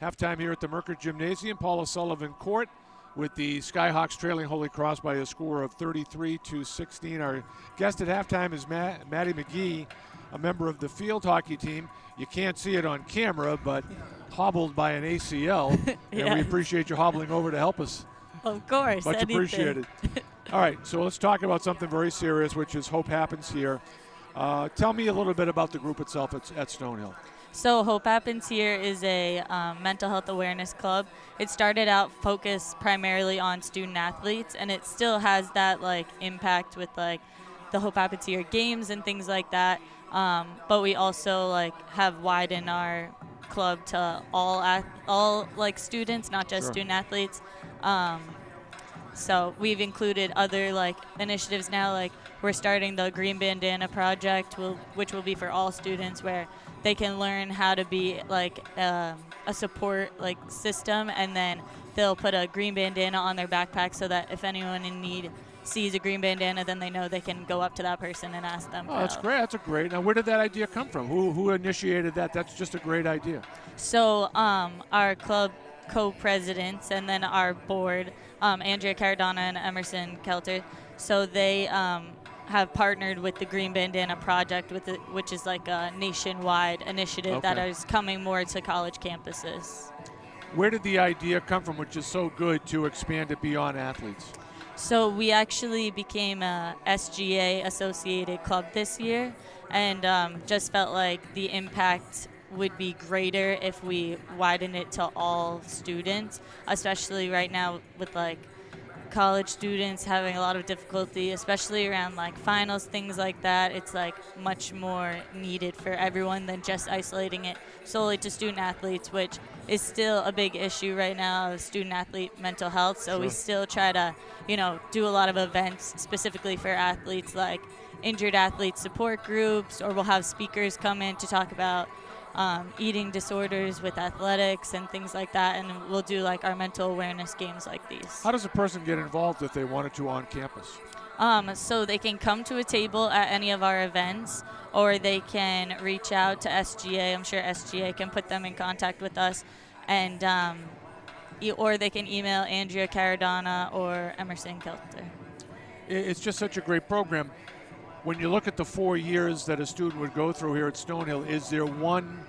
Halftime here at the Merker Gymnasium, Paula Sullivan Court, with the Skyhawks trailing Holy Cross by a score of 33-16. Our guest at halftime is Maddie McGee, a member of the field hockey team. You can't see it on camera, but hobbled by an ACL, Yeah. and we appreciate you hobbling over to help us. Of course. Much anything. appreciated. All right, so let's talk about something very serious, which is Hope Happens Here. Tell me a little bit about the group itself at Stonehill. So Hope Happens Here is a mental health awareness club. It started out focused primarily on student athletes, and it still has that like impact with like the Hope Happens Here games and things like that. But we also like have widened our club to all like students, not just student athletes. So we've included other like initiatives now, like we're starting the Green Bandana Project, which will be for all students, where they can learn how to be like a support like system, and then they'll put a green bandana on their backpack so that if anyone in need sees a green bandana, then they know they can go up to that person and ask them. Oh, that's great. That's a great. Now, where did that idea come from? Who initiated that? That's just a great idea. So our club co-presidents and then our board, Andrea Cardona and Emerson Kelter, so they have partnered with the Green Bandana Project, which is like a nationwide initiative that is coming more to college campuses. Where did the idea come from, which is so good, to expand it beyond athletes? So we actually became a SGA associated club this year, and just felt like the impact would be greater if we widen it to all students, especially right now with like college students having a lot of difficulty, especially around like finals, things like that. It's like much more needed for everyone than just isolating it solely to student athletes, which is still a big issue right now of student athlete mental health. So we still try to, do a lot of events specifically for athletes, like injured athlete support groups, or we'll have speakers come in to talk about eating disorders with athletics and things like that, and we'll do like our mental awareness games like these. How does a person get involved if they wanted to on campus? So they can come to a table at any of our events, or they can reach out to SGA. I'm sure SGA can put them in contact with us, and or they can email Andrea Cardona or Emerson Kelter. It's just such a great program. When you look at the 4 years that a student would go through here at Stonehill, is there one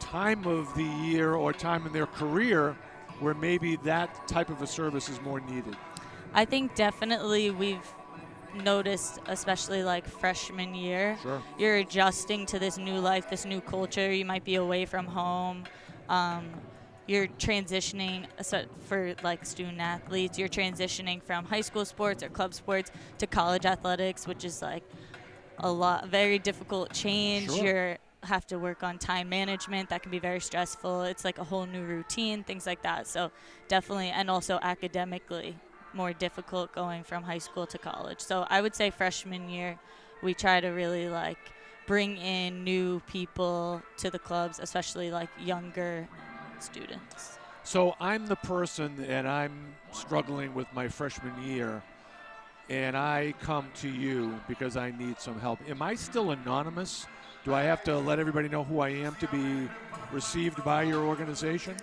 time of the year or time in their career where maybe that type of a service is more needed? I think definitely we've noticed, especially like freshman year, you're adjusting to this new life, this new culture. You might be away from home. You're transitioning, for like student athletes, you're transitioning from high school sports or club sports to college athletics, which is like very difficult change. You have to work on time management. That can be very stressful. It's like a whole new routine, things like that. So definitely, and also academically more difficult going from high school to college. So I would say freshman year, we try to really like bring in new people to the clubs, especially like younger students. So I'm the person, and I'm struggling with my freshman year, and I come to you because I need some help. Am I still anonymous? Do I have to let everybody know who I am to be received by your organization?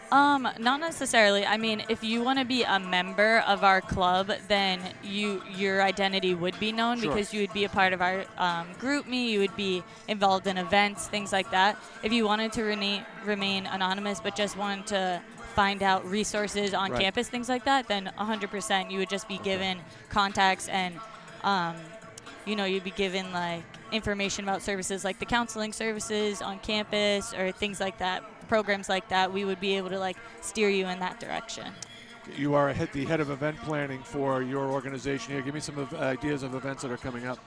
Not necessarily. I mean, if you want to be a member of our club, then your identity would be known because you would be a part of our group me. You would be involved in events, things like that. If you wanted to remain anonymous but just wanted to find out resources on campus, things like that, then 100% you would just be given contacts, and you'd be given like information about services like the counseling services on campus or things like that. Programs like that, we would be able to like steer you in that direction. You are the head of event planning for your organization here. Give me some ideas of events that are coming up.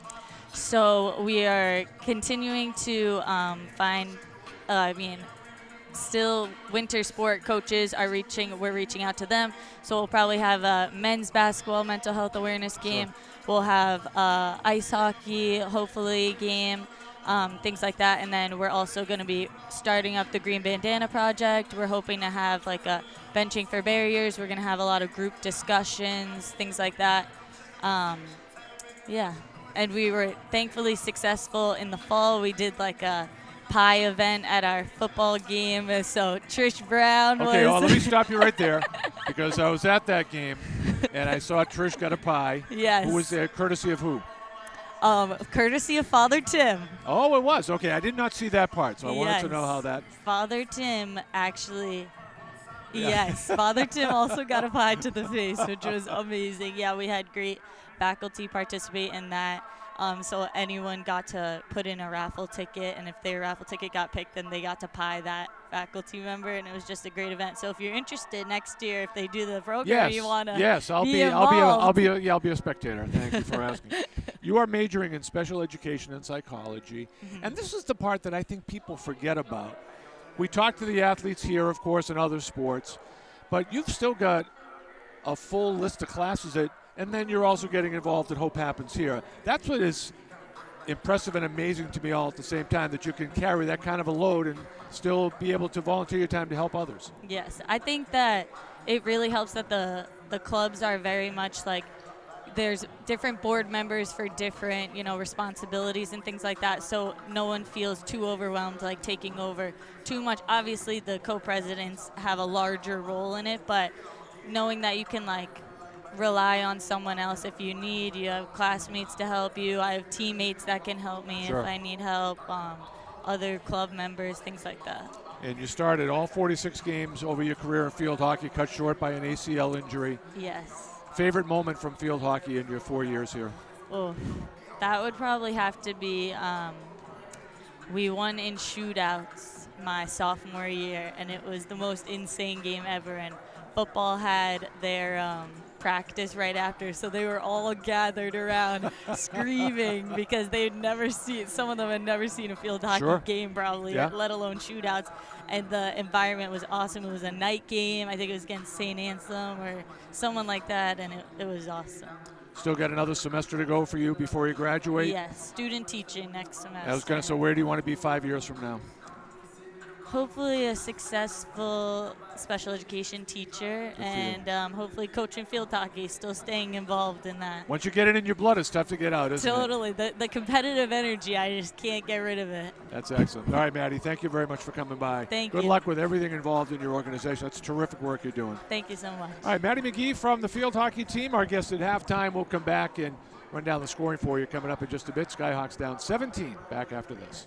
So we are continuing to still winter sport coaches we're reaching out to them. So we'll probably have a men's basketball mental health awareness game. We'll have ice hockey, hopefully, game. Things like that. And then we're also going to be starting up the Green Bandana Project. We're hoping to have like a benching for barriers. We're going to have a lot of group discussions, things like that. And we were thankfully successful in the fall. We did like a pie event at our football game. So Trish Brown Okay, was. well, let me stop you right there because I was at that game and I saw Trish got a pie. Yes. Who was there? Courtesy of who? Courtesy of Father Tim. Oh, it was. Okay, I did not see that part, so I wanted to know how that. Father Tim actually. Yeah. Yes, Father Tim also got a pie to the face, which was amazing. Yeah, we had great faculty participate in that. So anyone got to put in a raffle ticket, and if their raffle ticket got picked, then they got to pie that faculty member, and it was just a great event. So if you're interested next year, if they do the program, you want to I'll be a spectator. Thank you for asking. You are majoring in special education and psychology, and this is the part that I think people forget about. We talk to the athletes here, of course, in other sports, but you've still got a full list of classes and then you're also getting involved in Hope Happens here. That's what is impressive and amazing to me all at the same time, that you can carry that kind of a load and still be able to volunteer your time to help others. Yes, I think that it really helps that the clubs are very much like there's different board members for different, responsibilities and things like that. So no one feels too overwhelmed, like taking over too much. Obviously, the co-presidents have a larger role in it, but knowing that you can rely on someone else if you need. You have classmates to help you. I have teammates that can help me if I need help. Other club members, things like that. And you started all 46 games over your career in field hockey, cut short by an ACL injury. Yes. Favorite moment from field hockey in your 4 years here? Oh, that would probably have to be we won in shootouts my sophomore year, and it was the most insane game ever. And football had their practice right after, so they were all gathered around screaming because some of them had never seen a field hockey game probably, let alone shootouts. And the environment was awesome. It was a night game. I think it was against St. Anselm or someone like that, and it was awesome. Still got another semester to go for you before you graduate? Yes, student teaching next semester. I was going to say, where do you want to be 5 years from now? Hopefully a successful special education teacher, and hopefully coaching field hockey, still staying involved in that. Once you get it in your blood, it's tough to get out, isn't it? Totally. The competitive energy, I just can't get rid of it. That's excellent. All right, Maddie, thank you very much for coming by. Thank you. Good luck with everything involved in your organization. That's terrific work you're doing. Thank you so much. All right, Maddie McGee from the field hockey team, our guest at halftime. We'll come back and run down the scoring for you coming up in just a bit. Skyhawks down 17. Back after this.